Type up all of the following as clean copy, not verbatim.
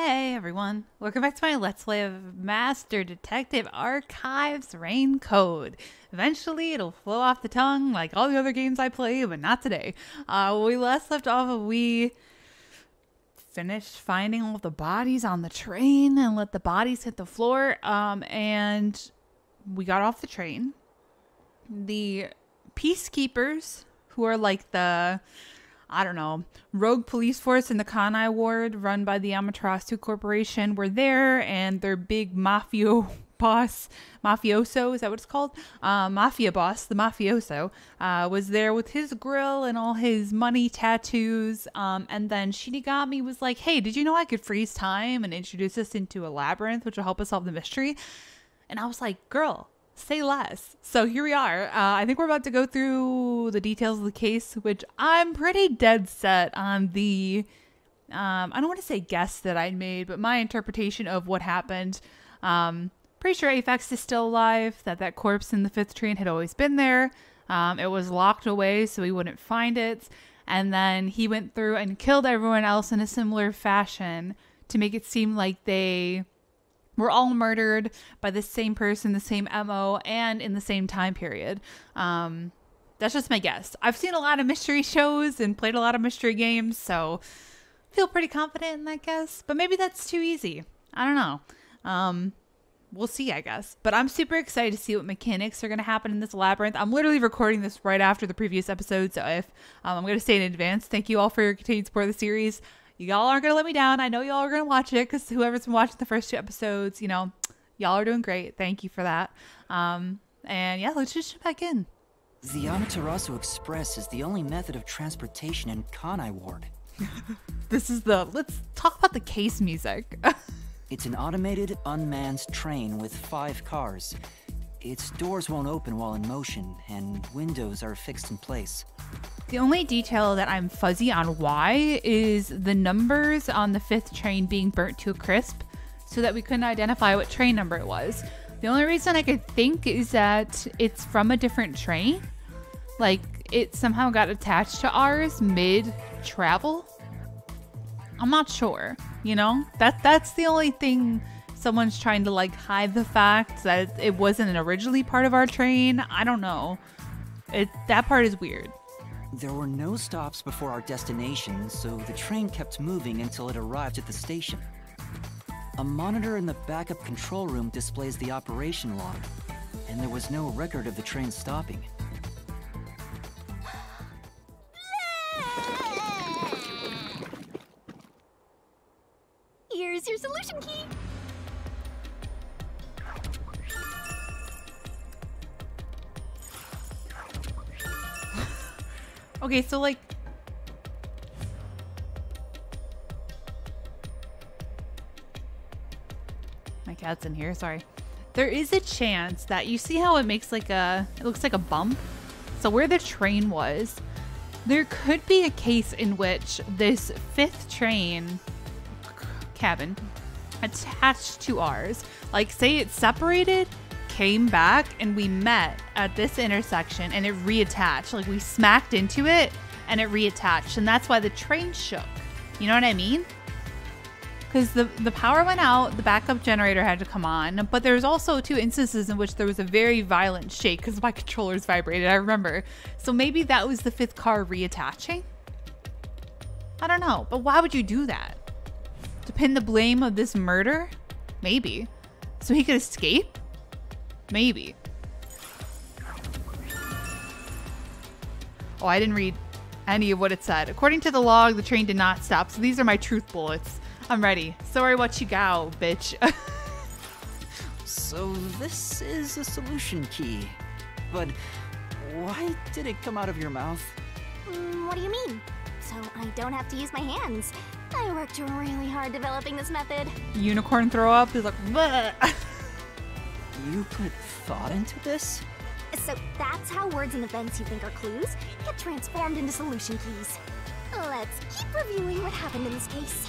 Hey everyone, welcome back to my Let's Play of Master Detective Archives Rain Code. Eventually it'll flow off the tongue like all the other games I play, but not today. We last left off of we finished finding all the bodies on the train and let the bodies hit the floor, and we got off the train. The peacekeepers, who are like the rogue police force in the Kanai ward run by the Amaterasu Corporation, were there, and their big mafioso, is that what it's called? Mafia boss, the mafioso, was there with his grill and all his money tattoos. And then Shinigami was like, hey, did you know I could freeze time and introduce us into a labyrinth, which will help us solve the mystery? And I was like, girl, say less. So here we are. I think we're about to go through the details of the case, which I'm pretty dead set on the, I don't want to say guess that I made, but my interpretation of what happened. Pretty sure Aphex is still alive, that corpse in the 5th train had always been there. It was locked away so we wouldn't find it. And then he went through and killed everyone else in a similar fashion to make it seem like they were all murdered by the same person, the same MO, and in the same time period. That's just my guess. I've seen a lot of mystery shows and played a lot of mystery games, so I feel pretty confident in that guess. But maybe that's too easy. I don't know. We'll see, I guess. But I'm super excited to see what mechanics are going to happen in this labyrinth. I'm literally recording this right after the previous episode, so if I'm going to say in advance, thank you all for your continued support of the series. Y'all aren't going to let me down. I know y'all are going to watch it because whoever's been watching the first 2 episodes, y'all are doing great. Thank you for that. And yeah, let's just jump back in. The Amaterasu Express is the only method of transportation in Kanai Ward. Let's talk about the case music. It's an automated, unmanned train with 5 cars. Its doors won't open while in motion, and windows are fixed in place. The only detail that I'm fuzzy on why is the numbers on the 5th train being burnt to a crisp so that we couldn't identify what train number it was. The only reason I could think is that it's from a different train. Like, it somehow got attached to ours mid-travel. I'm not sure, That's the only thing. Someone's trying to hide the fact that it wasn't originally part of our train. I don't know. That part is weird. There were no stops before our destination, so the train kept moving until it arrived at the station. A monitor in the backup control room displays the operation log, and there was no record of the train stopping. Here's your solution key. Okay, so my cat's in here, sorry. There is a chance that you see how it makes it looks like a bump. So where the train was, there could be a case in which this 5th train cabin attached to ours, say it separated, came back, and we met at this intersection and it reattached. We smacked into it and it reattached, and that's why the train shook. You know what I mean? Because the power went out, the backup generator had to come on, but there's also 2 instances in which there was a very violent shake because my controllers vibrated, I remember. So maybe that was the 5th car reattaching? I don't know, but why would you do that? To pin the blame of this murder? Maybe. So he could escape? Maybe. Oh, I didn't read any of what it said. According to the log, the train did not stop. So these are my truth bullets. I'm ready. Sorry what you got, bitch. So this is a solution key. But why did it come out of your mouth? What do you mean? So I don't have to use my hands. I worked really hard developing this method. Unicorn throw up is like, bleh. You put thought into this? So that's how words and events you think are clues get transformed into solution keys. Let's keep reviewing what happened in this case.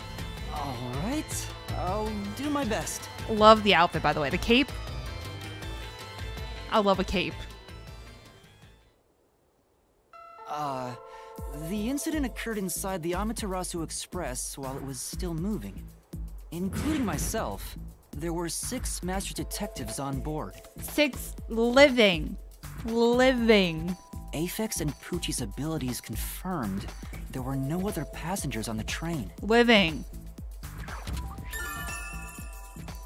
Alright, I'll do my best. Love the outfit, by the way. The cape. I love a cape. The incident occurred inside the Amaterasu Express while it was still moving. Including myself, there were 6 master detectives on board. 6 living. Aphex and Poochie's abilities confirmed there were no other passengers on the train. Living.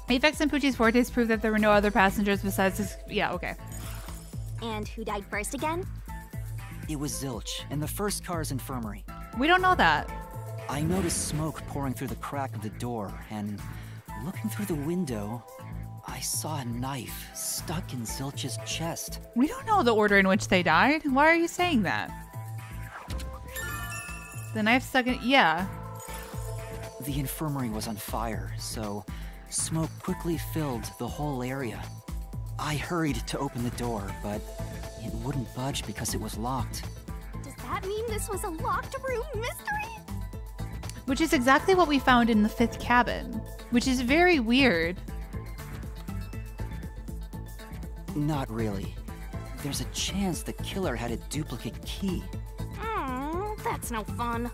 Aphex and Poochie's fortes proved that there were no other passengers besides this. Yeah, okay. And who died first again? It was Zilch in the first car's infirmary. We don't know that. I noticed smoke pouring through the crack of the door, and looking through the window, I saw a knife stuck in Zilch's chest. We don't know the order in which they died. Why are you saying that? The knife stuck in... Yeah. The infirmary was on fire, so smoke quickly filled the whole area. I hurried to open the door, but it wouldn't budge because it was locked. Does that mean this was a locked room mystery? Which is exactly what we found in the 5th cabin, which is very weird. Not really. There's a chance the killer had a duplicate key. That's no fun.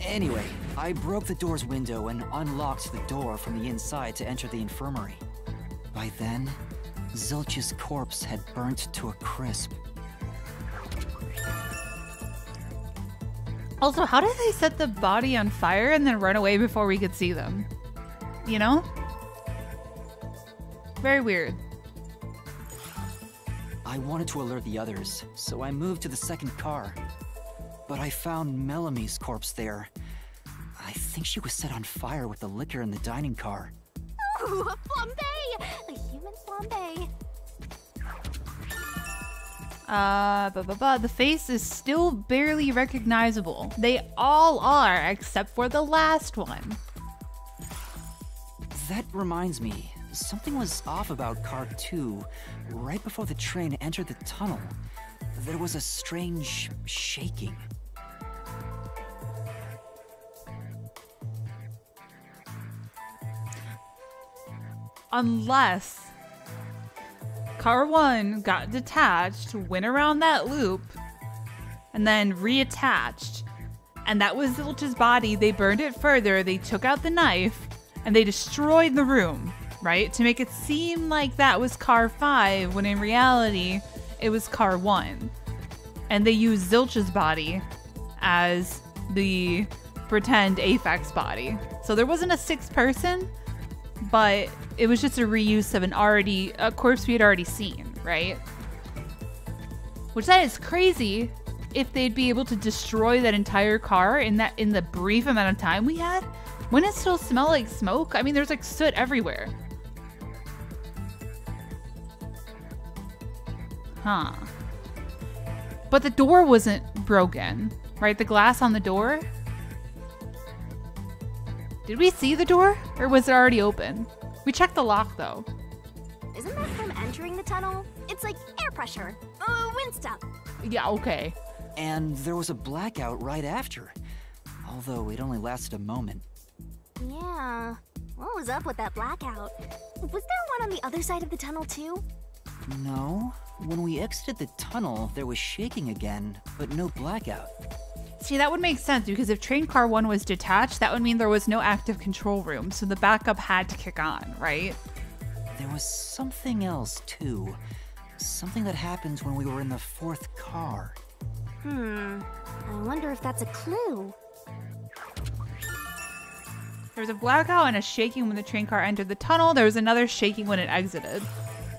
Anyway, I broke the door's window and unlocked the door from the inside to enter the infirmary. By then, Zilch's corpse had burnt to a crisp. Also, how did they set the body on fire and then run away before we could see them? You know? Very weird. I wanted to alert the others, so I moved to the second car. But I found Mellamy's corpse there. I think she was set on fire with the liquor in the dining car. Ooh, a flambe! A human flambe. The face is still barely recognizable. They all are, except for the last one. That reminds me, something was off about car 2. Right before the train entered the tunnel, there was a strange shaking. Unless car 1 got detached, went around that loop, and then reattached. And that was Zilch's body. They burned it further, they took out the knife, and they destroyed the room, right? To make it seem like that was car 5, when in reality, it was car 1. And they used Zilch's body as the pretend Aphex body. So there wasn't a 6th person, but it was just a reuse of a corpse we had already seen, right? Which that is crazy if they'd be able to destroy that entire car in the brief amount of time we had. Wouldn't it still smell like smoke? I mean, there's like soot everywhere. Huh. But the door wasn't broken, right? The glass on the door? Did we see the door? Or was it already open? We checked the lock, though. Isn't that from entering the tunnel? It's like air pressure. Wind stop. Yeah, okay. And there was a blackout right after. Although it only lasted a moment. Yeah. What was up with that blackout? Was there one on the other side of the tunnel, too? No. When we exited the tunnel, there was shaking again, but no blackout. See, that would make sense, because if train car 1 was detached, that would mean there was no active control room, so the backup had to kick on, right? There was something else, too. Something that happened when we were in the 4th car. I wonder if that's a clue. There was a blackout and a shaking when the train car entered the tunnel. There was another shaking when it exited.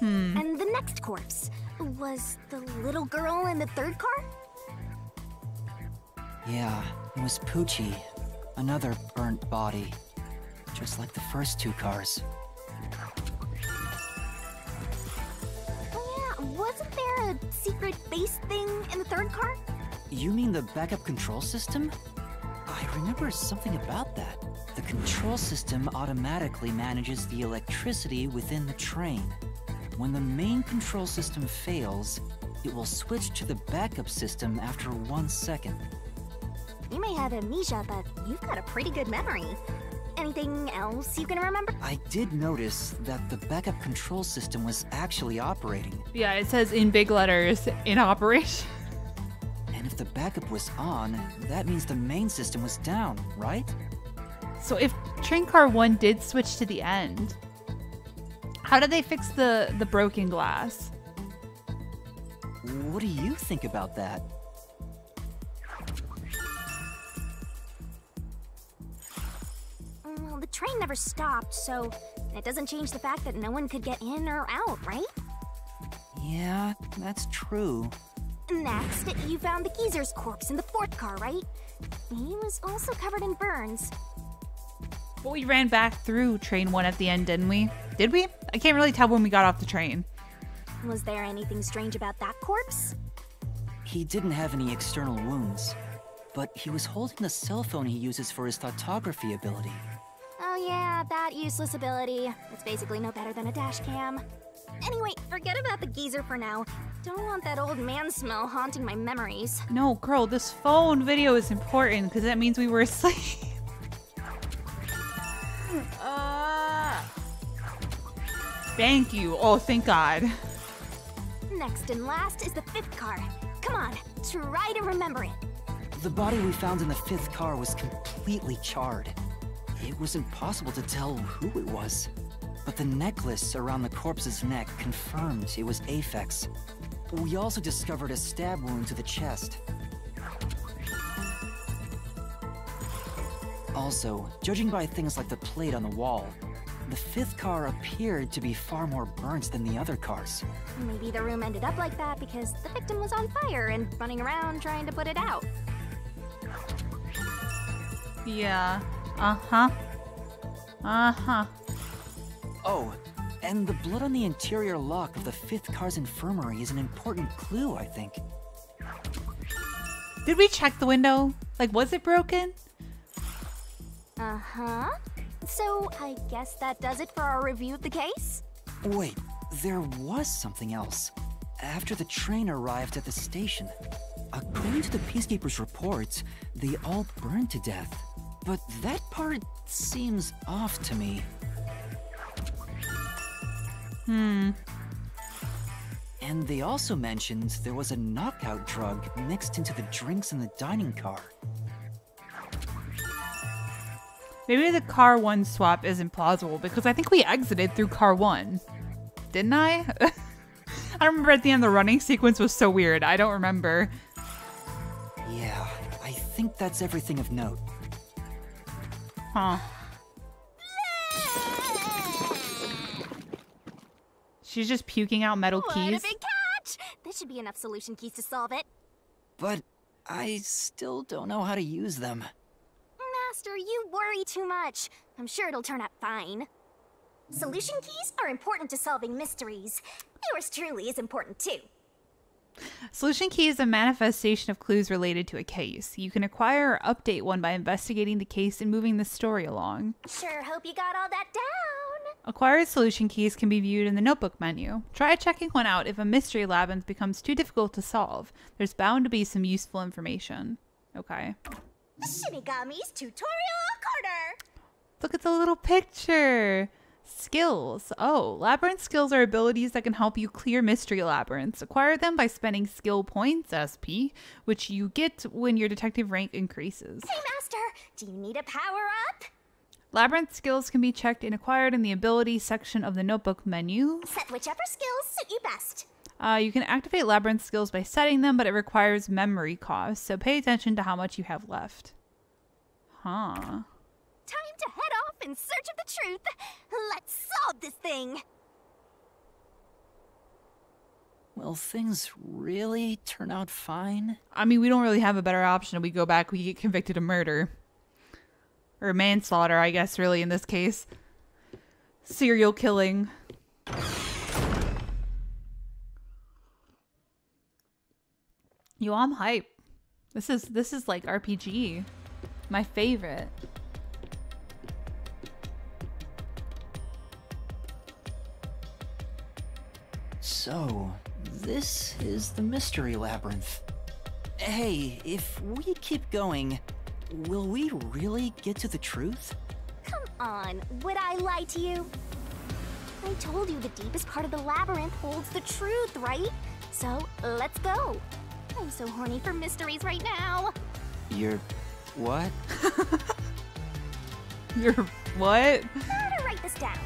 And the next corpse was the little girl in the 3rd car? Yeah, it was Poochie. Another burnt body. Just like the first 2 cars. Oh yeah, wasn't there a secret base thing in the 3rd car? You mean the backup control system? I remember something about that. The control system automatically manages the electricity within the train. When the main control system fails, it will switch to the backup system after 1 second. You may have amnesia, but you've got a pretty good memory. Anything else you can remember? I did notice that the backup control system was actually operating. Yeah, it says in big letters, in operation. And if the backup was on, that means the main system was down, right? So if train car 1 did switch to the end, how did they fix the broken glass? What do you think about that? Well, the train never stopped, so it doesn't change the fact that no one could get in or out, right? Yeah, that's true. Next, you found the geezer's corpse in the 4th car, right? He was also covered in burns. But we ran back through train 1 at the end, didn't we? Did we? I can't really tell when we got off the train. Was there anything strange about that corpse? He didn't have any external wounds, but he was holding the cell phone he uses for his photography ability. Oh yeah, that useless ability. It's basically no better than a dash cam. Anyway, forget about the geezer for now. Don't want that old man smell haunting my memories. No, girl, this phone video is important because that means we were asleep. Thank you. Oh, thank God. Next and last is the 5th car. Come on, try to remember it. The body we found in the 5th car was completely charred. It was impossible to tell who it was. But the necklace around the corpse's neck confirmed it was Aphex. We also discovered a stab wound to the chest. Also, judging by things like the plate on the wall, the 5th car appeared to be far more burnt than the other cars. Maybe the room ended up like that because the victim was on fire and running around trying to put it out. Yeah. Uh-huh. Uh-huh. Oh, and the blood on the interior lock of the 5th car's infirmary is an important clue, I think. Did we check the window? Like, was it broken? Uh-huh. So, I guess that does it for our review of the case? Wait, there was something else. After the train arrived at the station, according to the Peacekeepers' reports, they all burned to death. But that part seems off to me. And they also mentioned there was a knockout drug mixed into the drinks in the dining car. Maybe the car 1 swap isn't plausible because I think we exited through car 1. Didn't I? I remember at the end the running sequence was so weird. I don't remember. Yeah, I think that's everything of note. Huh. She's just puking out metal What keys. a big catch! This should be enough solution keys to solve it. But I still don't know how to use them. Master, you worry too much. I'm sure it'll turn out fine. Solution keys are important to solving mysteries. Yours truly is important too. Solution key is a manifestation of clues related to a case. You can acquire or update one by investigating the case and moving the story along. Sure hope you got all that down. Acquired solution keys can be viewed in the notebook menu. Try checking one out if a mystery labyrinth becomes too difficult to solve. There's bound to be some useful information. Okay. Shinigami's Tutorial Corner! Look at the little picture. Skills. Oh, labyrinth skills are abilities that can help you clear mystery labyrinths. Acquire them by spending skill points, SP, which you get when your detective rank increases. Hey Master, do you need a power-up? Labyrinth skills can be checked and acquired in the ability section of the notebook menu. Set whichever skills suit you best. You can activate labyrinth skills by setting them, but it requires memory cost, so pay attention to how much you have left. Huh. Time to head off in search of the truth. Let's solve this thing. Will things really turn out fine? I mean, we don't really have a better option. We go back, we get convicted of murder. Or manslaughter, I guess, really, in this case. Serial killing. Yo, I'm hype. This is like RPG. My favorite. So, this is the mystery labyrinth. Hey, if we keep going, will we really get to the truth? Come on, would I lie to you? I told you the deepest part of the labyrinth holds the truth, right? So, let's go. I'm so horny for mysteries right now. You're... what? You're what? Gotta write this down.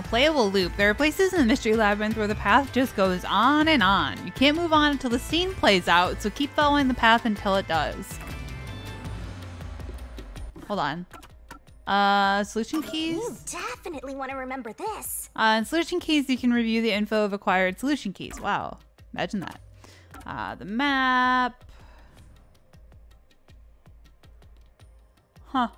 Playable loop. There are places in the Mystery Labyrinth where the path just goes on and on. You can't move on until the scene plays out, so keep following the path until it does. Hold on. Solution keys? You definitely want to remember this. In solution keys, you can review the info of acquired solution keys. Wow. Imagine that. The map. Huh.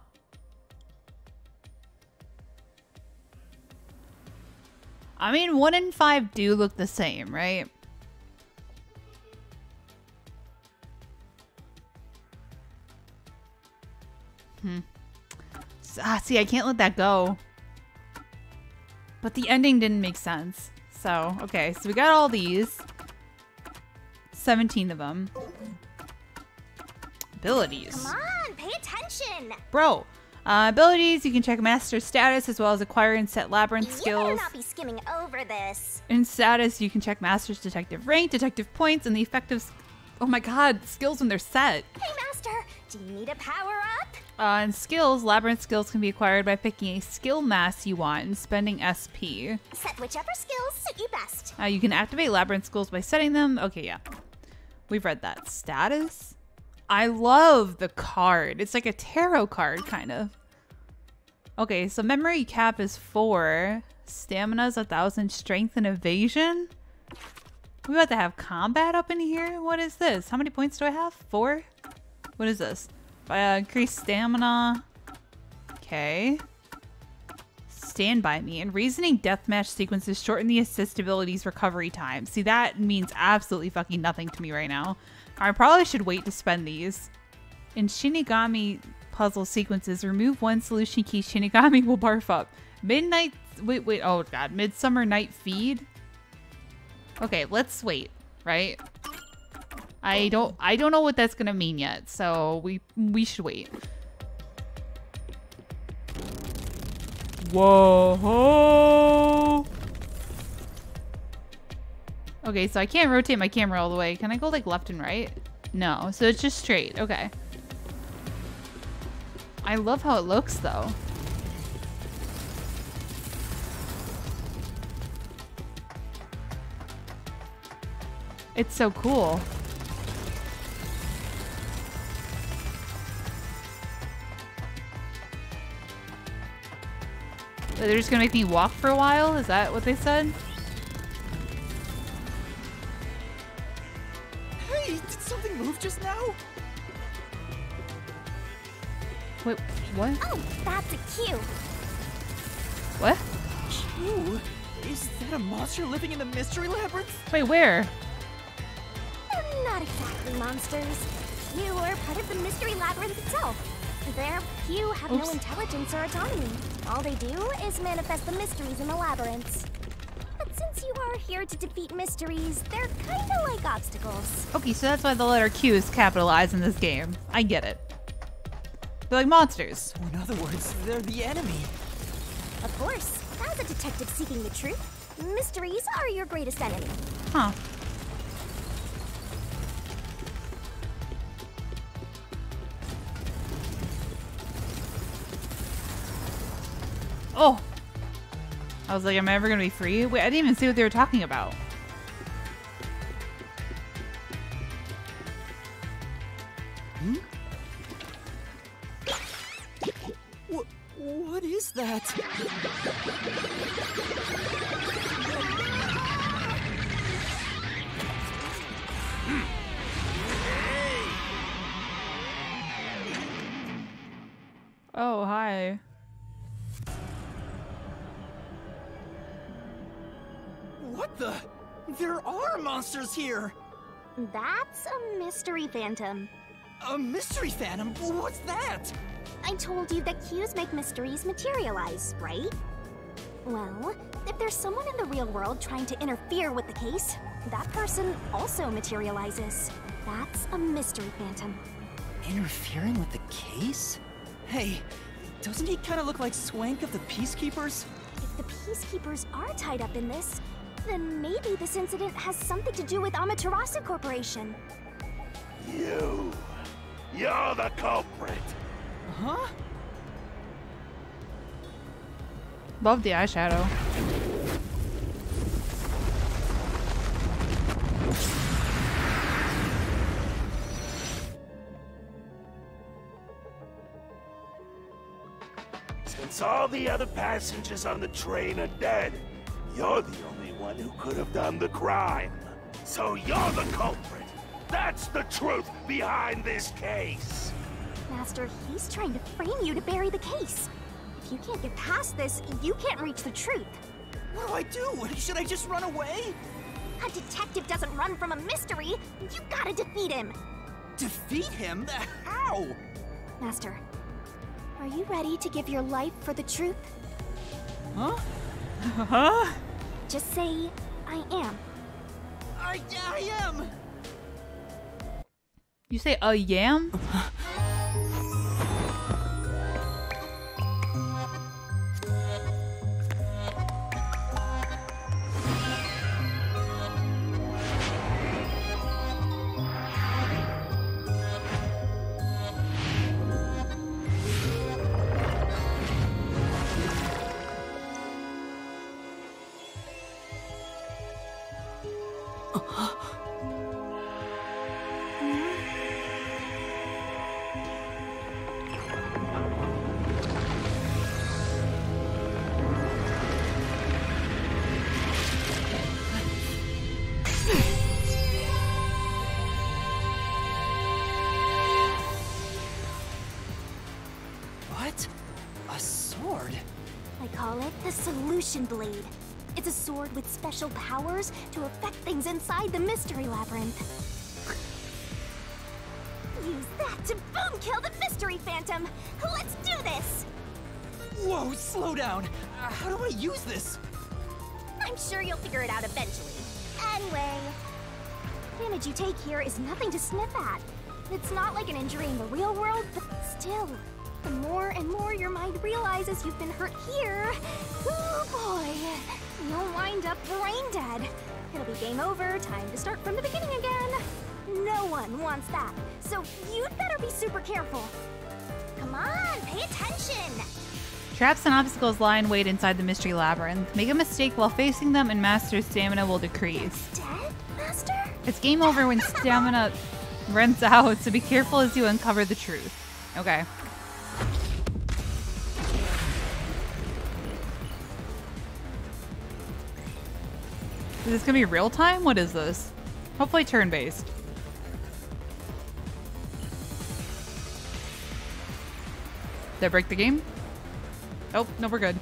I mean, 1 and 5 do look the same, right? See, I can't let that go. But the ending didn't make sense. So, okay, so we got all these. 17 of them. Abilities. Come on, pay attention. Bro. Abilities, you can check master status as well as acquire and set labyrinth You skills. better not be skimming over this. In status, you can check master's detective rank, detective points, and the effective, oh my god, skills when they're set. Hey, Master, do you need a power-up? In skills, labyrinth skills can be acquired by picking a skill mass you want and spending SP. Set whichever skills suit you best. You can activate labyrinth skills by setting them. Okay, yeah. We've read that. Status? I love the card. It's like a tarot card, kind of. Okay, so memory cap is 4. Stamina's 1,000. Strength and evasion? We about to have combat up in here? What is this? How many points do I have? 4? What is this? Increase stamina. Okay. Stand by me. And reasoning deathmatch sequences shorten the assist ability's recovery time. See, that means absolutely fucking nothing to me right now. I probably should wait to spend these. In Shinigami puzzle sequences, remove 1 solution key. Shinigami will barf up. Midnight... Wait. Oh, God. Midsummer Night Feed? Okay, let's wait. Right? I don't know what that's gonna mean yet, so we should wait. Whoa! Okay, so I can't rotate my camera all the way. Can I go like left and right? No, so it's just straight. Okay. I love how it looks though. It's so cool. They're just gonna make me walk for a while? Is that what they said? Hey, did something move just now? Wait, what? Oh, that's a cue. What? Q? Is that a monster living in the mystery labyrinth? Wait, where? They're not exactly monsters. You are part of the mystery labyrinth itself. Their few have no intelligence or autonomy. All they do is manifest the mysteries in the labyrinths. But since you are here to defeat mysteries, they're kinda like obstacles. Okay, so that's why the letter Q is capitalized in this game. I get it. They're like monsters. So in other words, they're the enemy. Of course, as a detective seeking the truth, mysteries are your greatest enemy. Huh. Oh! I was like, am I ever gonna be free? Wait, I didn't even see what they were talking about. Hmm? What is that? Oh, hi. What the? There are monsters here! That's a mystery phantom. A mystery phantom? What's that? I told you that cues make mysteries materialize, right? Well, if there's someone in the real world trying to interfere with the case, that person also materializes. That's a mystery phantom. Interfering with the case? Hey, doesn't he kind of look like Swank of the Peacekeepers? If the Peacekeepers are tied up in this, then maybe this incident has something to do with Amaterasu Corporation. You're the culprit. Huh? Love the eyeshadow. Since all the other passengers on the train are dead, you're the only one who could have done the crime. So you're the culprit. That's the truth behind this case. Master, he's trying to frame you to bury the case. If you can't get past this, you can't reach the truth. What do I do? Should I just run away? A detective doesn't run from a mystery. You gotta defeat him. Defeat him? How? Master, are you ready to give your life for the truth? Huh? Huh? Just say, I am. I am! You say a yam? What? A sword? I call it the Solution Blade. It's a sword with special powers to affect things inside the Mystery Labyrinth. Use that to boom kill the Mystery Phantom! Let's do this! Whoa, slow down! How do I use this? I'm sure you'll figure it out eventually. Anyway, damage you take here is nothing to sniff at. It's not like an injury in the real world, but still. The more and more your mind realizes you've been hurt here, oh boy, you'll wind up brain dead. It'll be game over, time to start from the beginning again. No one wants that, so you'd better be super careful. Come on, pay attention! Traps and obstacles lie in wait inside the Mystery Labyrinth. Make a mistake while facing them and Master's stamina will decrease. Dead, Master? It's game over when stamina runs out, so be careful as you uncover the truth. Okay. Is this gonna be real time? What is this? Hopefully turn-based. Did I break the game? Oh, no, we're good.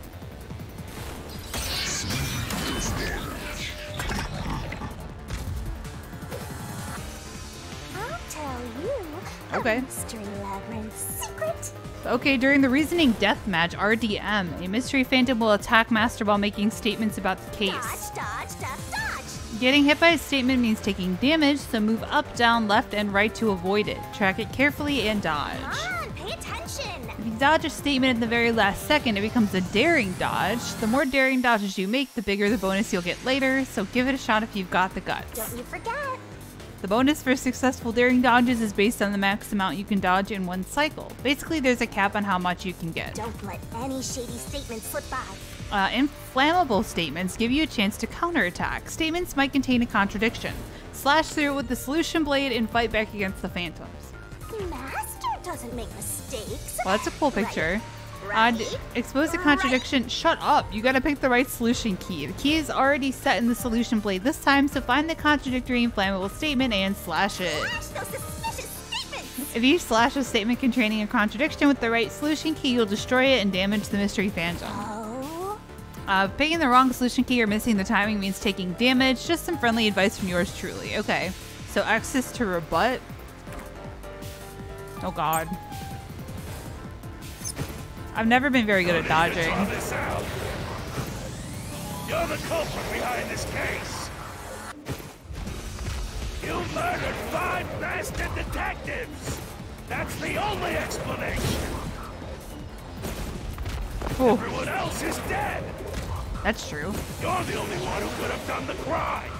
I'll tell you. Okay. A Mystery Labyrinth secret. Okay, during the Reasoning Deathmatch, RDM, a mystery phantom will attack Master while making statements about the case. Dodge, dodge, dodge, dodge. Getting hit by a statement means taking damage, so move up, down, left, and right to avoid it. Track it carefully and dodge. Come on, pay attention. If you dodge a statement in the very last second, it becomes a daring dodge. The more daring dodges you make, the bigger the bonus you'll get later, so give it a shot if you've got the guts. Don't you forget. The bonus for successful daring dodges is based on the max amount you can dodge in one cycle. Basically, there's a cap on how much you can get. Don't let any shady statements slip by. Inflammable statements give you a chance to counterattack. Statements might contain a contradiction. Slash through it with the Solution Blade and fight back against the phantoms. Master doesn't make mistakes. Well, that's a cool picture. Right. Expose the contradiction. Shut up. You gotta pick the right solution key. The key is already set in the Solution Blade this time, so find the contradictory inflammable statement and slash it. Slash those suspicious statements. If you slash a statement containing a contradiction with the right solution key, you'll destroy it and damage the mystery phantom. Oh. Picking the wrong solution key or missing the timing means taking damage. Just some friendly advice from yours truly. Okay, so X is to rebut. Oh god. I've never been very good at dodging. You're the culprit behind this case. You murdered 5 bastard detectives. That's the only explanation. Oh, Everyone else is dead. that's true. You're the only one who could have done the crime.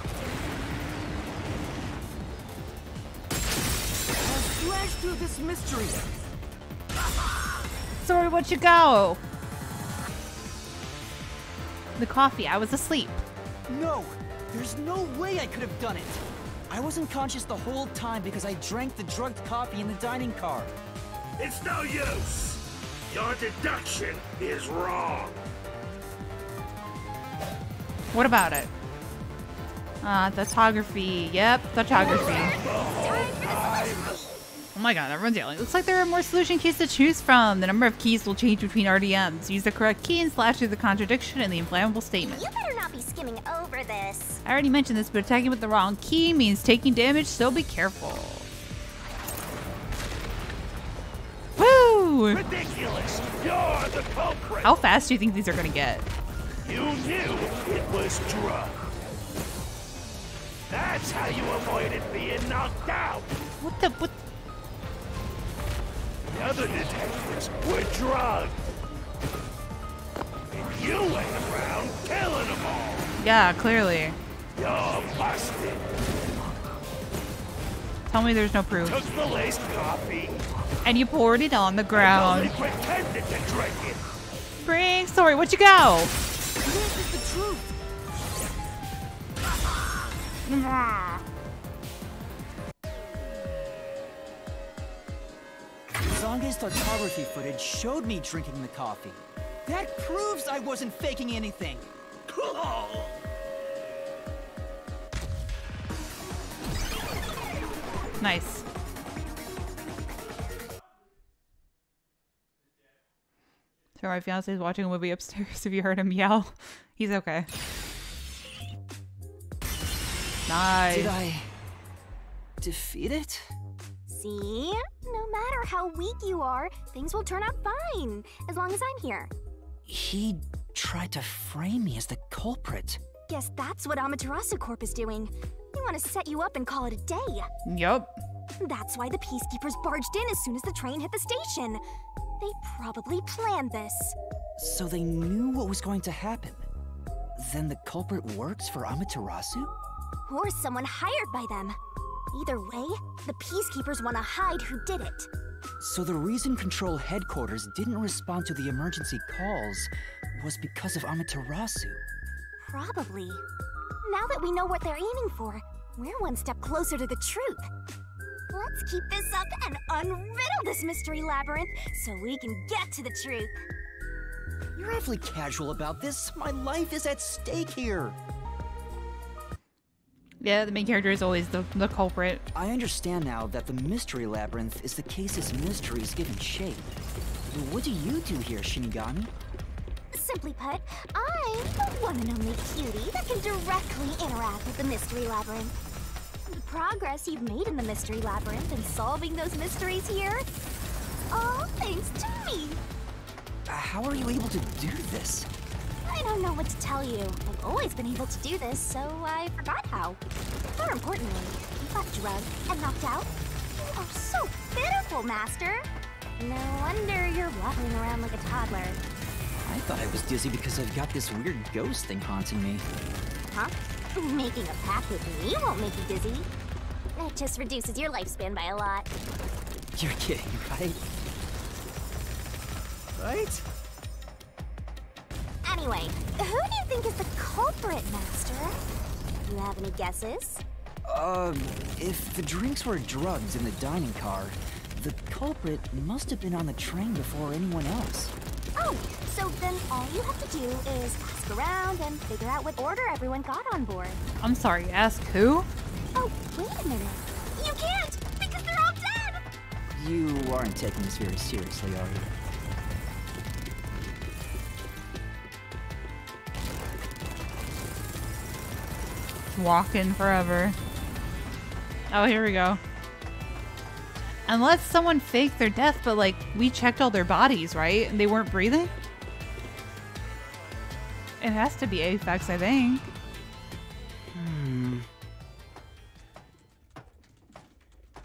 Slash through this mystery. Sorry, what you go? The coffee. I was asleep. No! There's no way I could have done it! I wasn't conscious the whole time because I drank the drugged coffee in the dining car. It's no use! Your deduction is wrong! What about it? Photography. Yep, photography. Oh my god, everyone's yelling. Looks like there are more solution keys to choose from. The number of keys will change between RDMs. Use the correct key and slash through the contradiction in the inflammable statement. You better not be skimming over this. I already mentioned this, but attacking with the wrong key means taking damage, so be careful. Woo! Ridiculous! You're the culprit! How fast do you think these are gonna get? You knew it was drugged. That's how you avoided being knocked out. What? The other detectives were drugged. And you went around killing them all. Yeah, clearly. You're busted. Tell me there's no proof. Took the laced coffee. And you poured it on the Only ground. pretended to drink it. Bring story, where'd you go? This is the truth. Zange's photography footage showed me drinking the coffee. That proves I wasn't faking anything. Nice. So my fiance is watching a movie upstairs. If you heard him yell, he's okay. Nice. Did I defeat it? See? No matter how weak you are, things will turn out fine, as long as I'm here. He tried to frame me as the culprit. Guess that's what Amaterasu Corp is doing. They want to set you up and call it a day. Yup. That's why the Peacekeepers barged in as soon as the train hit the station. They probably planned this. So they knew what was going to happen. Then the culprit works for Amaterasu? Or someone hired by them. Either way, the Peacekeepers want to hide who did it. So the reason Control Headquarters didn't respond to the emergency calls was because of Amaterasu. Probably. Now that we know what they're aiming for, we're one step closer to the truth. Let's keep this up and unriddle this mystery labyrinth so we can get to the truth. You're awfully casual about this. My life is at stake here. Yeah, the main character is always the culprit. I understand now that the mystery labyrinth is the case's mysteries given shape. What do you do here, Shinigami? Simply put, I'm the one and only cutie that can directly interact with the mystery labyrinth. The progress you've made in the mystery labyrinth and solving those mysteries here, all thanks to me. How are you able to do this? I don't know what to tell you. I've always been able to do this, so I forgot how. More importantly, you got drugged and knocked out. You are so pitiful, Master. No wonder you're waddling around like a toddler. I thought I was dizzy because I've got this weird ghost thing haunting me. Huh? Making a pact with me won't make you dizzy. It just reduces your lifespan by a lot. You're kidding, right? Right? Anyway, who do you think is the culprit, Master? Do you have any guesses? If the drinks were drugged in the dining car, the culprit must have been on the train before anyone else. Oh, so then all you have to do is ask around and figure out what order everyone got on board. I'm sorry, ask who? Oh, wait a minute. You can't, because they're all dead! You aren't taking this very seriously, are you? Walking forever. Oh, here we go. Unless someone faked their death, but like, we checked all their bodies, right? And they weren't breathing? It has to be Aphex, I think.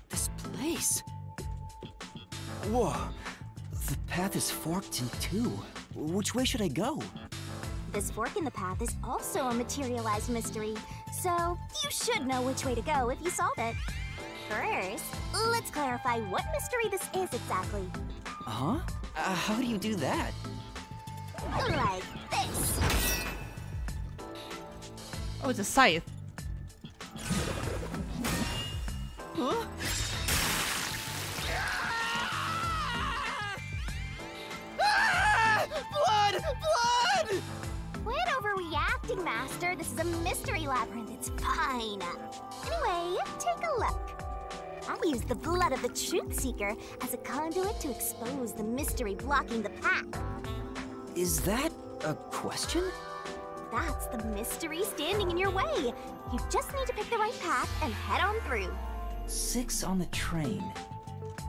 This place. Whoa. The path is forked in two. Which way should I go? This fork in the path is also a materialized mystery, so you should know which way to go if you solve it. First, let's clarify what mystery this is exactly. Huh? How do you do that? Like this. Oh, it's a scythe. Huh? Blood! Blood! Quit overreacting, Master. This is a mystery labyrinth. It's fine. Anyway, take a look. I used the blood of the Truth Seeker as a conduit to expose the mystery blocking the path. Is that a question? That's the mystery standing in your way. You just need to pick the right path and head on through. 6 on the train.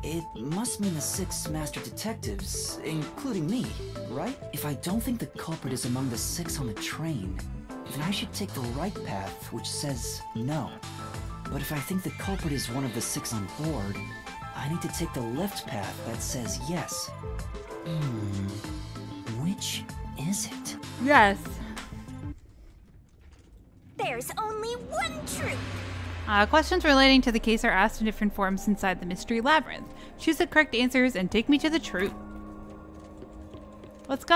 It must mean the 6 master detectives, including me, right? If I don't think the culprit is among the 6 on the train, then I should take the right path, which says no. But if I think the culprit is one of the 6 on board, I need to take the left path that says yes. Which is it? Yes. There's only one truth. Questions relating to the case are asked in different forms inside the mystery labyrinth. Choose the correct answers and take me to the truth. Let's go!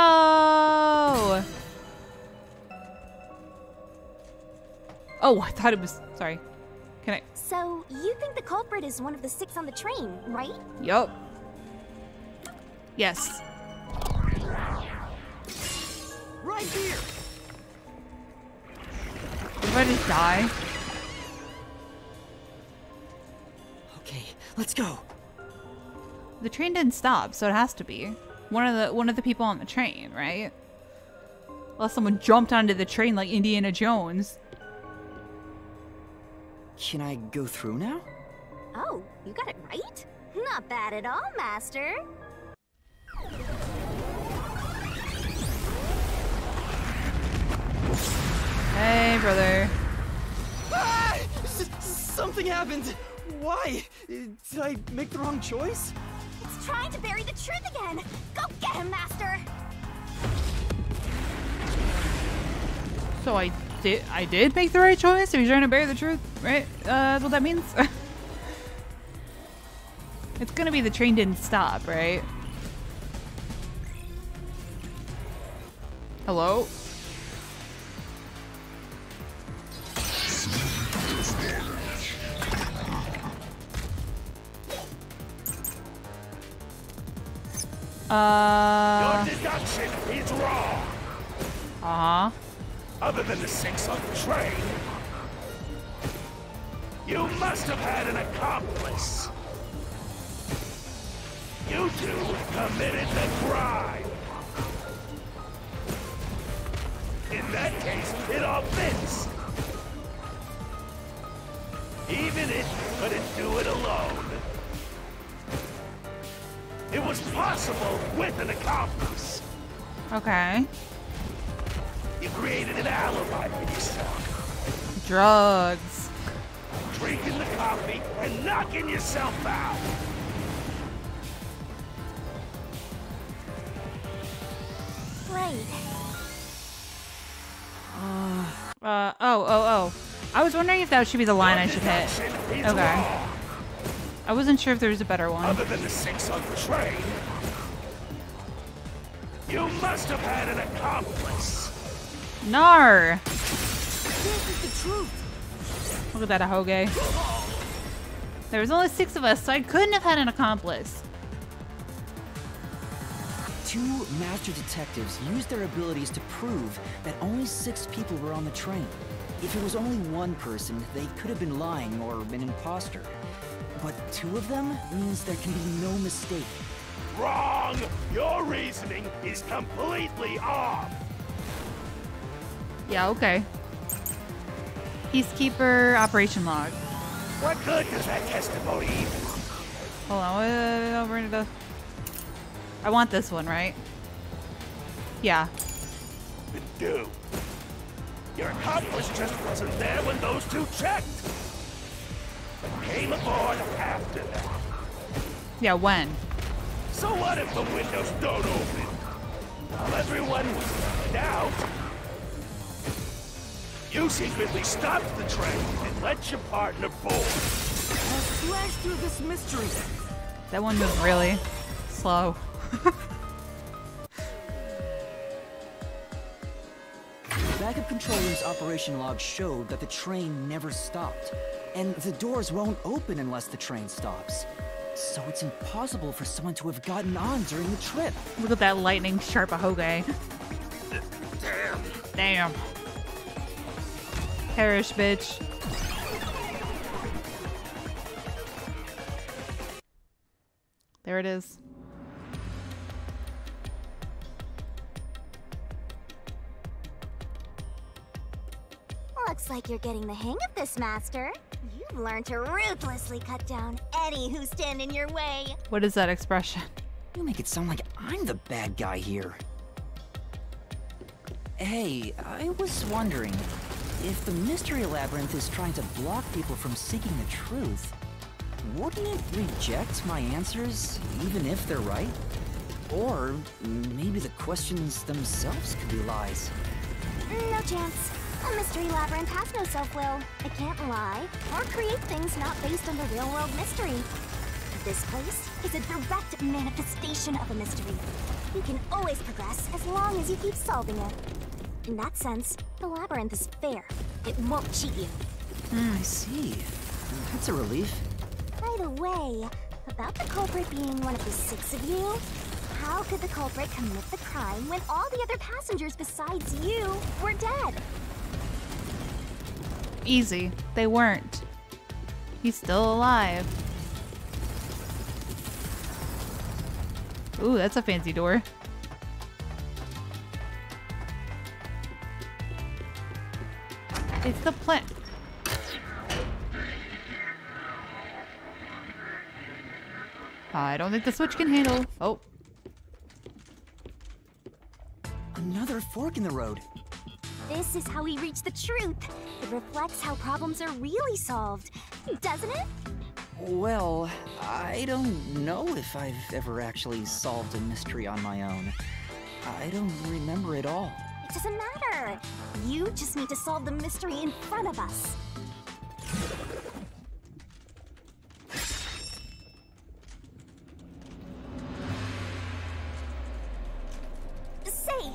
Oh, I thought it was... Sorry. Can I... So, you think the culprit is one of the 6 on the train, right? Yup. Yes. Right here! Did I just die? Okay, let's go. The train didn't stop, so it has to be one of the people on the train, right? Unless someone jumped onto the train like Indiana Jones. Can I go through now? Oh, you got it right? Not bad at all, Master. Hey, brother. Ah! Something happened! Why? Did I make the wrong choice? It's trying to bury the truth again. Go get him, Master. So I did make the right choice? Are you trying to bury the truth? Right? That's what that means? It's gonna be the train didn't stop, right? Hello? Your deduction is wrong. Uh-huh. Other than the 6 on the train, you must have had an accomplice. You two committed the crime. In that case, it all fits. Even if you couldn't do it alone. It was possible with an accomplice. Okay. You created an alibi for yourself. Drugs. Drinking the coffee and knocking yourself out. Right. Oh. I was wondering if that should be the line I should hit. Okay. I wasn't sure if there was a better one. Other than the 6 on the train, you must have had an accomplice. Nar! This is the truth! Look at that, Ahoge. There was only 6 of us, so I couldn't have had an accomplice. 2 master detectives used their abilities to prove that only 6 people were on the train. If it was only one person, they could have been lying or an imposter. But 2 of them means there can be no mistake. Wrong! Your reasoning is completely off. Yeah, okay. Peacekeeper operation log. What good does that testimony even? Hold on, we're gonna... I want this one, right? Yeah. Do. Your accomplice just wasn't there when those 2 checked. But came aboard after that. Yeah, when? So what if the windows don't open? While everyone was out, you secretly stopped the train and let your partner board. Let's slash through this mystery. That one was really slow. backup control room's operation log showed that the train never stopped. And the doors won't open unless the train stops. So it's impossible for someone to have gotten on during the trip. Look at that lightning sharp ahoge. Damn. Perish, bitch. There it is. Looks like you're getting the hang of this, Master. You've learned to ruthlessly cut down any who stand in your way. What is that expression? You make it sound like I'm the bad guy here. Hey, I was wondering, if the Mystery Labyrinth is trying to block people from seeking the truth, wouldn't it reject my answers, even if they're right? Or maybe the questions themselves could be lies. No chance. A Mystery Labyrinth has no self-will. It can't lie or create things not based on the real-world mystery. This place is a direct manifestation of a mystery. You can always progress as long as you keep solving it. In that sense, the Labyrinth is fair. It won't cheat you. I see. That's a relief. By the way, about the culprit being one of the 6 of you, how could the culprit commit the crime when all the other passengers besides you were dead? Easy. They weren't. He's still alive. Ooh, that's a fancy door. It's the plant. I don't think the switch can handle. Oh. Another fork in the road. This is how we reach the truth. It reflects how problems are really solved, doesn't it? Well, I don't know if I've ever actually solved a mystery on my own. I don't remember it all. It doesn't matter. You just need to solve the mystery in front of us. Say!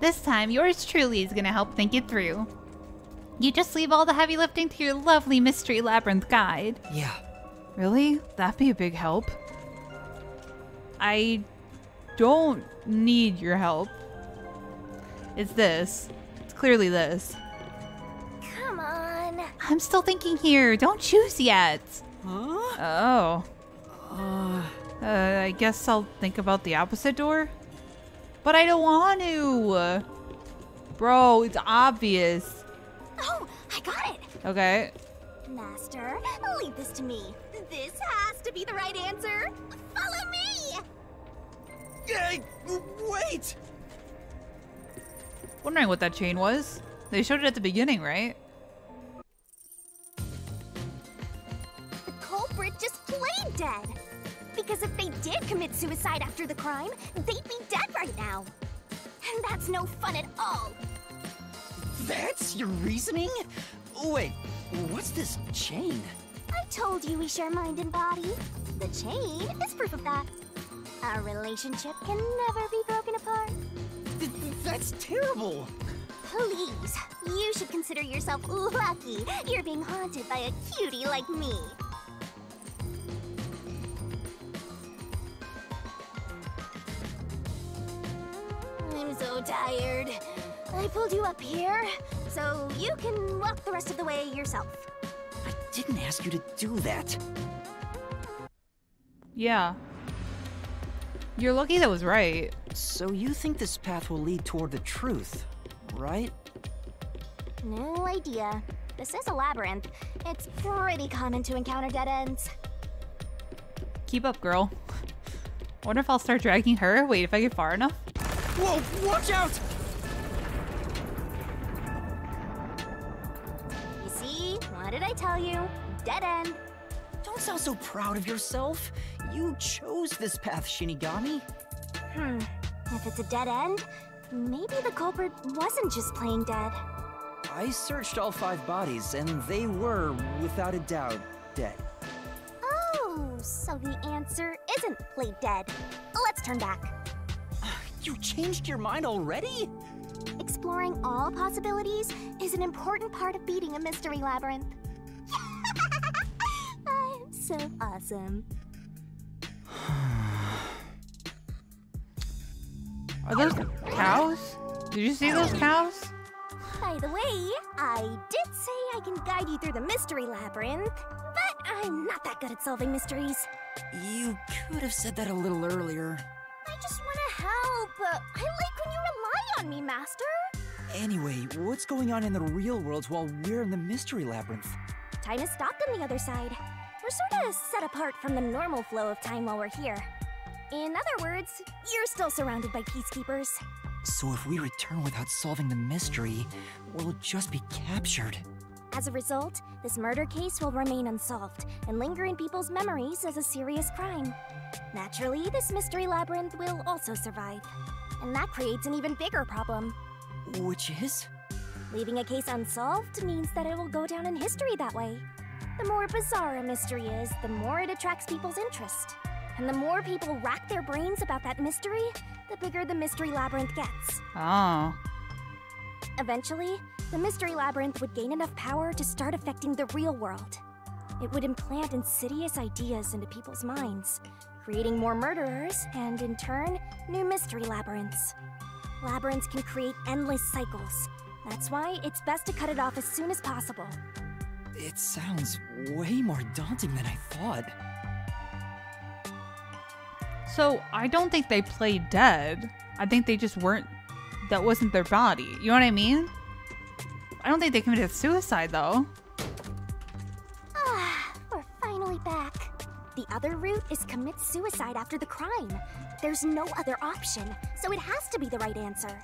This time, yours truly is gonna help think it through. You just leave all the heavy lifting to your lovely Mystery Labyrinth guide. Yeah. Really? That'd be a big help. I don't need your help. It's this. It's clearly this. Come on. I'm still thinking here. Don't choose yet. Huh? Oh. I guess I'll think about the opposite door. But I don't want to. Bro, it's obvious. Oh, I got it. Okay. Master, leave this to me. This has to be the right answer. Follow me. Hey, wait! Wondering what that chain was. They showed it at the beginning, right? The culprit just played dead. Because if they did commit suicide after the crime, they'd be dead right now. And that's no fun at all. That's your reasoning? Wait, what's this chain? I told you we share mind and body. The chain is proof of that. Our relationship can never be broken apart. That's terrible! Please, you should consider yourself lucky you're being haunted by a cutie like me. I'm so tired. I pulled you up here, so you can walk the rest of the way yourself. I didn't ask you to do that. Yeah. You're lucky that was right. So you think this path will lead toward the truth, right? No idea. This is a labyrinth. It's pretty common to encounter dead ends. Keep up, girl. Wonder if I'll start dragging her. Wait, if I get far enough? Whoa, watch out! You see? What did I tell you? Dead end. Don't sound so proud of yourself. You chose this path, Shinigami. If it's a dead end, maybe the culprit wasn't just playing dead. I searched all 5 bodies, and they were, without a doubt, dead. Oh, so the answer isn't play dead. Let's turn back. You changed your mind already? Exploring considering all possibilities is an important part of beating a mystery labyrinth. I'm so awesome. Are those cows? Did you see those cows? By the way, I did say I can guide you through the mystery labyrinth, but I'm not that good at solving mysteries. You could have said that a little earlier. I just want to help. I like when you rely on me, Master. Anyway, what's going on in the real world while we're in the mystery labyrinth? Time has stopped on the other side. We're sort of set apart from the normal flow of time while we're here. In other words, you're still surrounded by peacekeepers. So if we return without solving the mystery, we'll just be captured. As a result, this murder case will remain unsolved and linger in people's memories as a serious crime. Naturally, this mystery labyrinth will also survive. And that creates an even bigger problem. Which is? Leaving a case unsolved means that it will go down in history that way. The more bizarre a mystery is, the more it attracts people's interest. And the more people rack their brains about that mystery, the bigger the mystery labyrinth gets. Oh. Eventually, the mystery labyrinth would gain enough power to start affecting the real world. It would implant insidious ideas into people's minds, creating more murderers and, in turn, new mystery labyrinths. Labyrinths can create endless cycles. That's why it's best to cut it off as soon as possible. It sounds way more daunting than I thought. So, I don't think they played dead. I think they just weren't... That wasn't their body. You know what I mean? I don't think they committed suicide, though. Ah, we're finally back. The other route is commit suicide after the crime. There's no other option, so it has to be the right answer.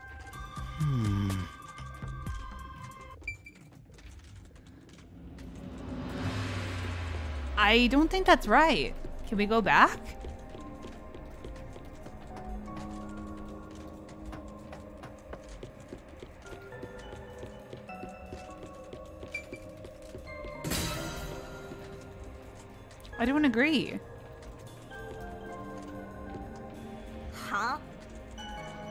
I don't think that's right. Can we go back? I don't agree. Huh?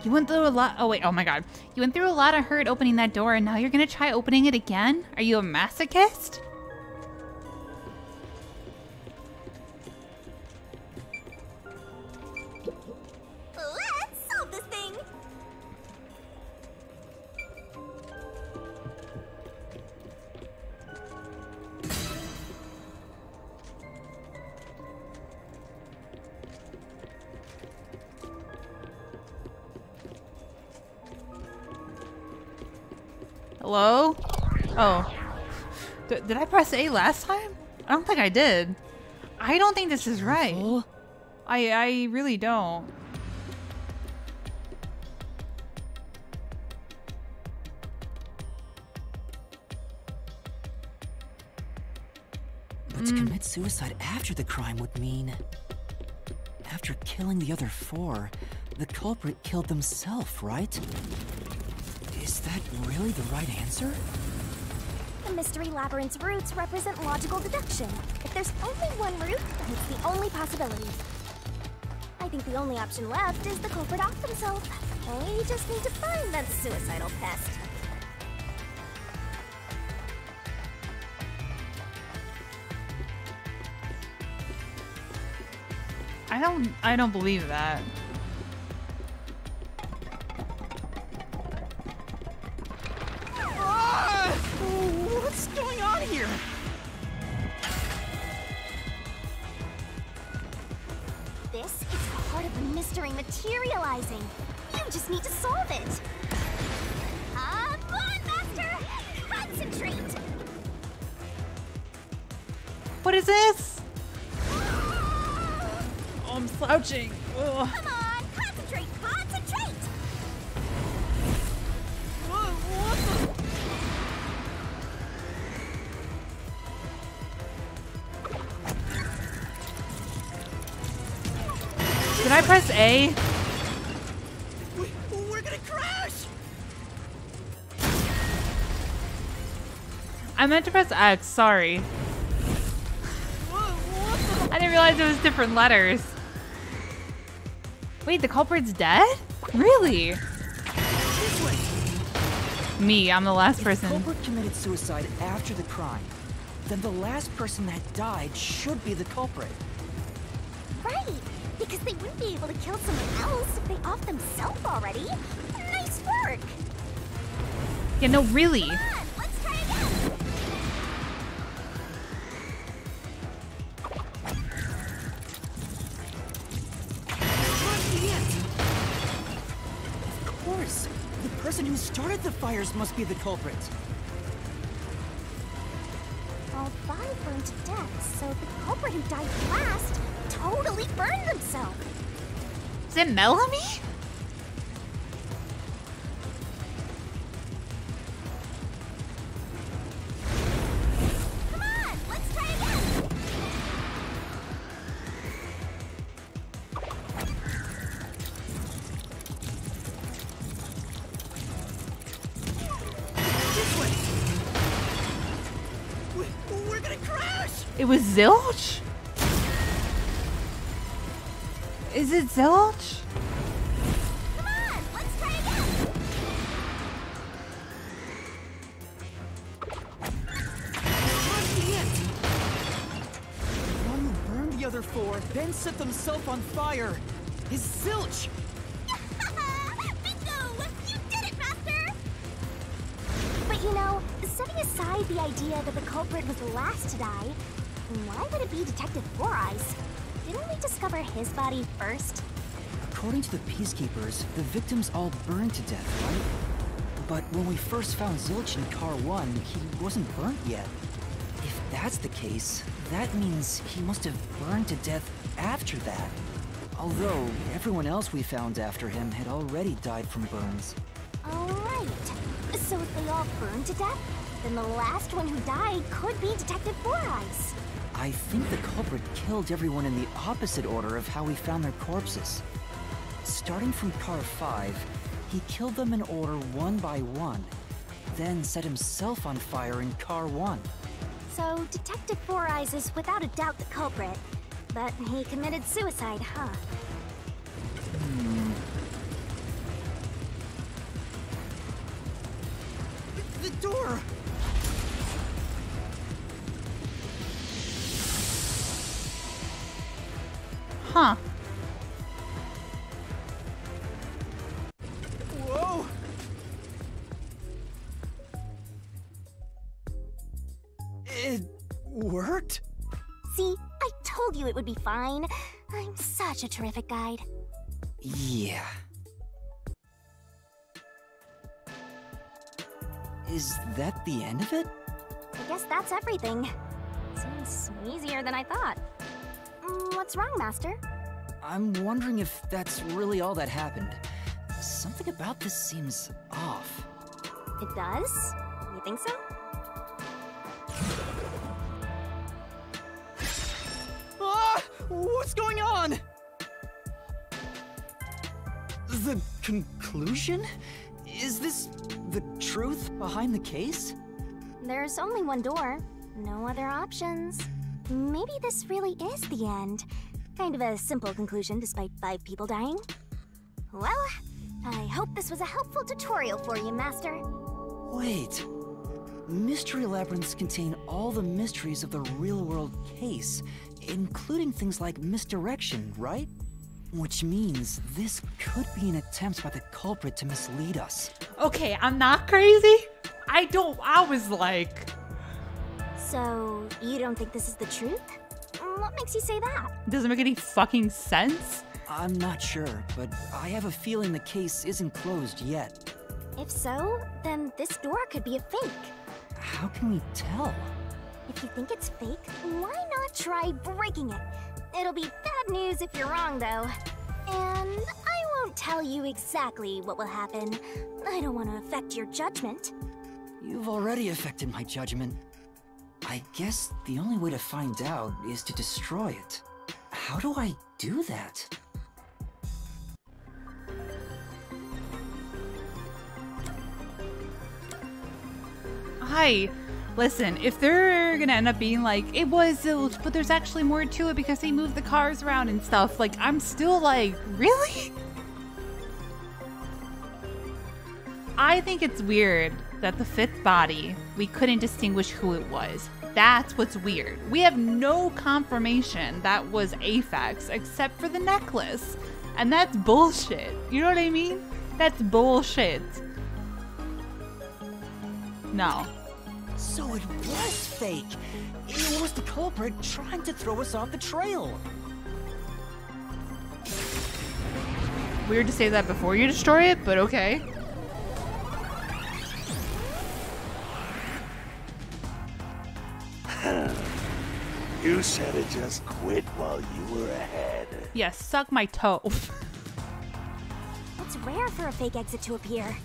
You went through a lot. Oh, wait. Oh, my God. You went through a lot of hurt opening that door, and now you're going to try opening it again? Are you a masochist? Let's solve this thing! Hello? Oh. Did I press A last time? I don't think I did. I don't think this is right. I really don't. But to commit suicide after the crime would mean... After killing the other four, the culprit killed themselves, right? Is that really the right answer? The mystery labyrinth's roots represent logical deduction. If there's only one route, then it's the only possibility. I think the only option left is the culprit off themselves. They just need to find that suicidal pest. I don't believe that. What's going on here? This is part of the mystery materializing. You just need to solve it. Come on, Master! Concentrate! What is this? Oh, I'm slouching. Ugh. Come on, concentrate, concentrate! Did I press A? We're gonna crash! I meant to press X, sorry. I didn't realize it was different letters. Wait, the culprit's dead? Really? This way! Me, I'm the last If person. the culprit committed suicide after the crime, then the last person that died should be the culprit. Right, because they wouldn't be able to kill someone else if they off themselves already. Nice work. Yeah, no, really. Come on, let's try again. Of course, the person who started the fires must be the culprit. All five burned to death, so the culprit who died last totally burned themselves. Is it Melanie? Come on, let's try again. This way! We're gonna crash! It was Zilch? Is it Zilch? Come on, let's try again. The one who burned the other four, then set themselves on fire, is Zilch! Bingo! You did it, Master! But you know, setting aside the idea that the culprit was the last to die, why would it be Detective Four Eyes? Didn't we discover his body first? According to the Peacekeepers, the victims all burned to death, right? But when we first found Zilch in Car 1, he wasn't burnt yet. If that's the case, that means he must have burned to death after that. Although, everyone else we found after him had already died from burns. Alright. So if they all burned to death, then the last one who died could be Detective Four Eyes. I think the culprit killed everyone in the opposite order of how we found their corpses. Starting from Car 5, he killed them in order one by one, then set himself on fire in Car 1. So Detective Four Eyes is without a doubt the culprit, but he committed suicide, huh? The door! Huh. Whoa! It worked? See, I told you it would be fine. I'm such a terrific guide. Yeah. Is that the end of it? I guess that's everything. Seems easier than I thought. What's wrong, Master? I'm wondering if that's really all that happened. Something about this seems off. It does? You think so? Ah! What's going on? The conclusion? Is this the truth behind the case? There's only one door. No other options. Maybe this really is the end. Kind of a simple conclusion despite 5 people dying. Well, I hope this was a helpful tutorial for you, Master. Wait. Mystery labyrinths contain all the mysteries of the real-world case, including things like misdirection, right? Which means this could be an attempt by the culprit to mislead us. Okay, I'm not crazy. I was like... So, you don't think this is the truth? What makes you say that? Doesn't make any fucking sense. I'm not sure, but I have a feeling the case isn't closed yet. If so, then this door could be a fake. How can we tell? If you think it's fake, why not try breaking it? It'll be bad news if you're wrong, though. And I won't tell you exactly what will happen. I don't want to affect your judgment. You've already affected my judgment. I guess the only way to find out is to destroy it. How do I do that? Hi. Listen, if they're gonna end up being like, it was Zilch, but there's actually more to it because they moved the cars around and stuff, like, I'm still like, really? I think it's weird that the fifth body, we couldn't distinguish who it was. That's what's weird. We have no confirmation that was Aphex except for the necklace. And that's bullshit. You know what I mean? That's bullshit. No. So it was fake. It was the culprit trying to throw us off the trail. Weird to say that before you destroy it, but okay. You should have just quit while you were ahead. Yeah, suck my toe. It's rare for a fake exit to appear.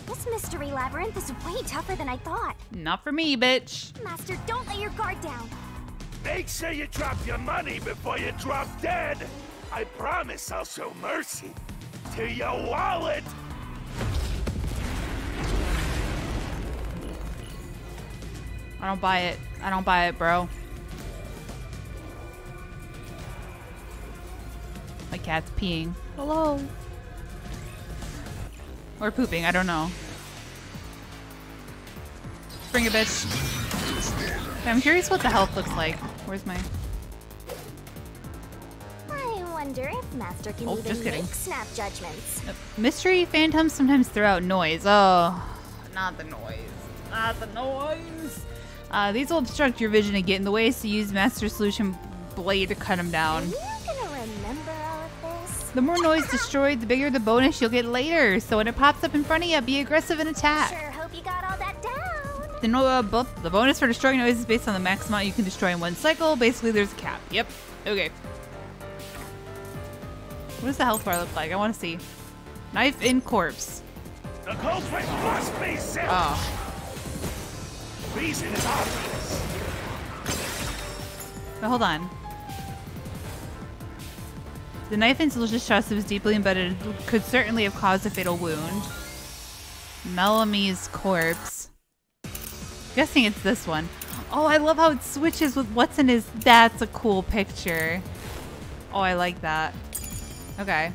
This mystery labyrinth is way tougher than I thought. Not for me, bitch. Master, don't let your guard down. Make sure you drop your money before you drop dead. I promise I'll show mercy to your wallet. I don't buy it. I don't buy it, bro. My cat's peeing. Hello. Or pooping, I don't know. Bring it, bitch. Okay, I'm curious what the health looks like. Where's my... I wonder if Master can Oh, just even kidding. make snap judgments. Mystery phantoms sometimes throw out noise. Oh, not the noise. Not the noise. These will obstruct your vision and get in the way, so use Master Solution Blade to cut them down. Are you gonna remember all of this? The more noise destroyed, the bigger the bonus you'll get later. So when it pops up in front of you, be aggressive and attack. Sure hope you got all that down. The bonus for destroying noise is based on the max amount you can destroy in one cycle. Basically, there's a cap. Yep. Okay. What does the health bar look like? I want to see. Knife in corpse. The culprit must be Zilch. Oh. Reason is obvious. But hold on. The knife in Zilch's chest was deeply embedded could certainly have caused a fatal wound. Melamie's corpse. Guessing it's this one. Oh, I love how it switches with what's in his... That's a cool picture. Oh, I like that. Okay.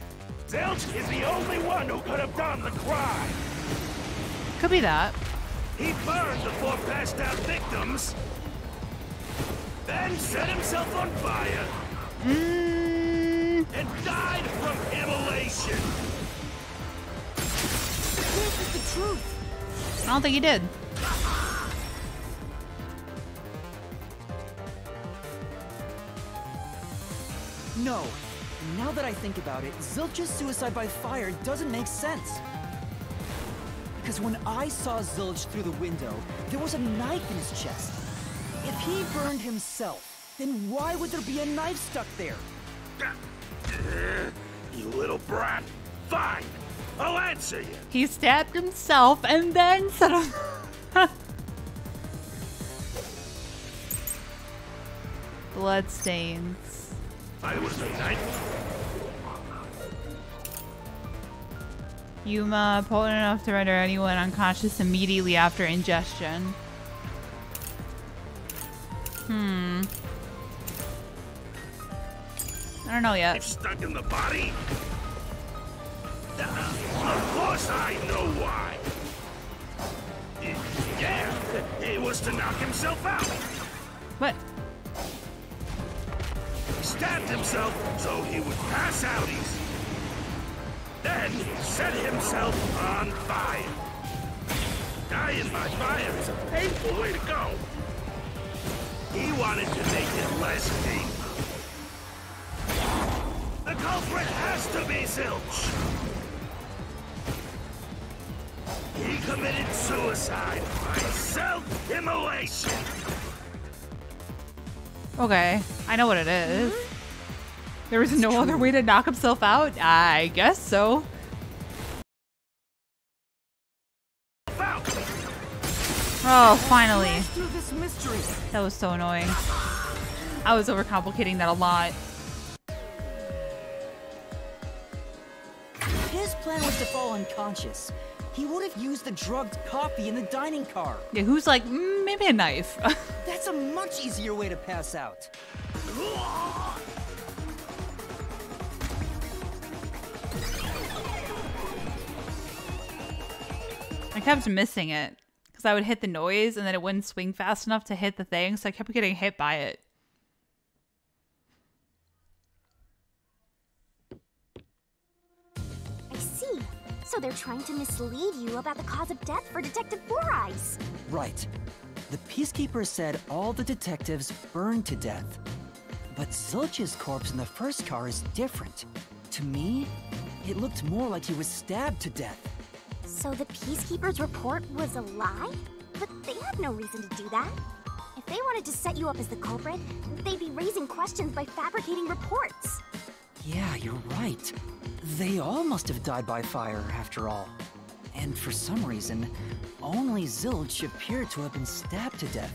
Zilch is the only one who could have done the crime. Could be that. He burned the 4 passed out victims, then set himself on fire, and died from immolation. This is the truth. I don't think he did. No. Now that I think about it, Zilch's suicide by fire doesn't make sense. Because when I saw Zilch through the window, there was a knife in his chest. If he burned himself, then why would there be a knife stuck there? You little brat. Fine. I'll answer you. He stabbed himself and then set him... Bloodstains. I was the knife. Yuma, potent enough to render anyone unconscious immediately after ingestion. I don't know yet. It's stuck in the body. Of course I know why. Yeah, it was to knock himself out. What? He stabbed himself so he would pass out easy. Then set himself on fire. Dying by fire is a painful way to go. He wanted to make it less painful. The culprit has to be Zilch. He committed suicide by self-immolation. Okay, I know what it is. There was no other way to knock himself out? I guess so. Oh, finally. That was so annoying. I was overcomplicating that a lot. His plan was to fall unconscious. He would have used the drugged coffee in the dining car. Yeah, who's like, maybe a knife. That's a much easier way to pass out. I kept missing it because I would hit the noise and then it wouldn't swing fast enough to hit the thing, so I kept getting hit by it. I see. So they're trying to mislead you about the cause of death for Detective Four Eyes. Right. The Peacekeeper said all the detectives burned to death. But Zilch's corpse in the first car is different. To me, it looked more like he was stabbed to death. So the Peacekeeper's report was a lie? But they had no reason to do that. If they wanted to set you up as the culprit, they'd be raising questions by fabricating reports. Yeah, you're right. They all must have died by fire, after all. And for some reason, only Zilch appeared to have been stabbed to death.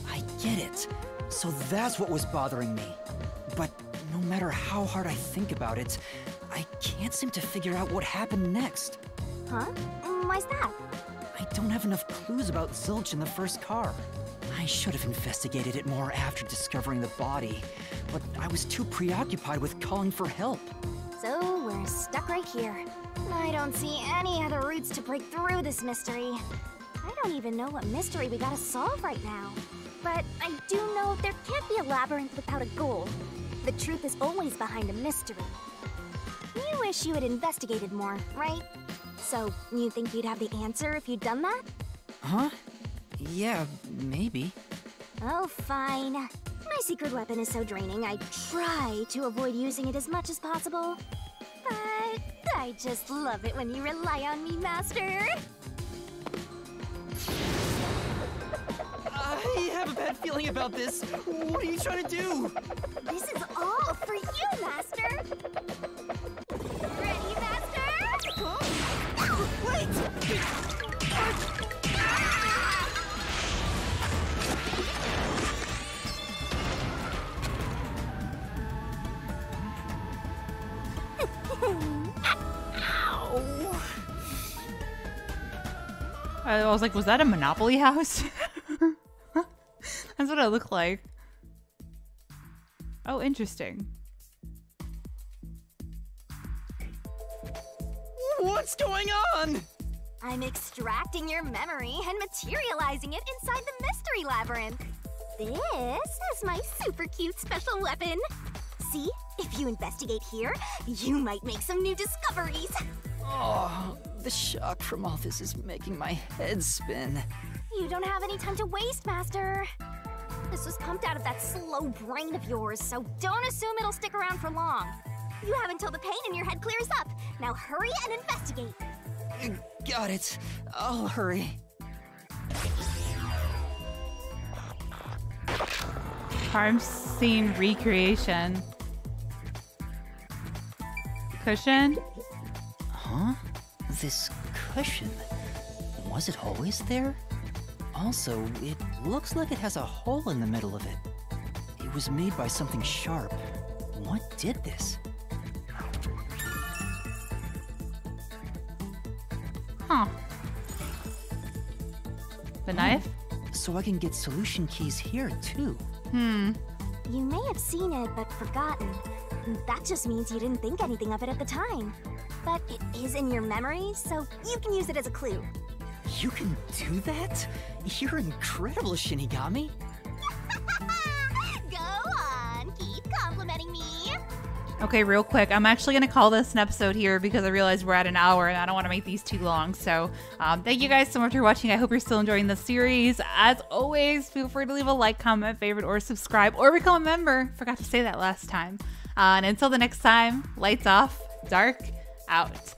I get it. So that's what was bothering me. But no matter how hard I think about it, I can't seem to figure out what happened next. Huh? Why's that? I don't have enough clues about Zilch in the first car. I should have investigated it more after discovering the body, but I was too preoccupied with calling for help. So we're stuck right here. I don't see any other routes to break through this mystery. I don't even know what mystery we gotta solve right now. But I do know there can't be a labyrinth without a goal. The truth is always behind a mystery. You wish you had investigated more, right? So, you think you'd have the answer if you'd done that? Huh? Yeah, maybe. Oh, fine. My secret weapon is so draining, I try to avoid using it as much as possible. But I just love it when you rely on me, Master. I have a bad feeling about this. What are you trying to do? This is all for you, Master. Ready, Master? Wait! I was like, was that a Monopoly house? That's what it looked like. Oh, interesting. What's going on? I'm extracting your memory and materializing it inside the mystery labyrinth. This is my super cute special weapon. See, if you investigate here, you might make some new discoveries. Oh, the shock from all this is making my head spin. You don't have any time to waste, Master. This was pumped out of that slow brain of yours, so don't assume it'll stick around for long. You have until the pain in your head clears up. Now hurry and investigate. Got it. I'll hurry. Crime scene recreation. Cushion? Huh? This cushion. Was it always there? Also, it looks like it has a hole in the middle of it. It was made by something sharp. What did this? Huh. The knife? So I can get solution keys here, too. You may have seen it, but forgotten. That just means you didn't think anything of it at the time. But it is in your memory, so you can use it as a clue. You can do that? You're incredible, Shinigami. Go on, keep complimenting me. Okay, real quick. I'm actually going to call this an episode here because I realize we're at an hour and I don't want to make these too long. So thank you guys so much for watching. I hope you're still enjoying the series. As always, feel free to leave a like, comment, favorite, or subscribe, or become a member. Forgot to say that last time. And until the next time, lights off, dark out.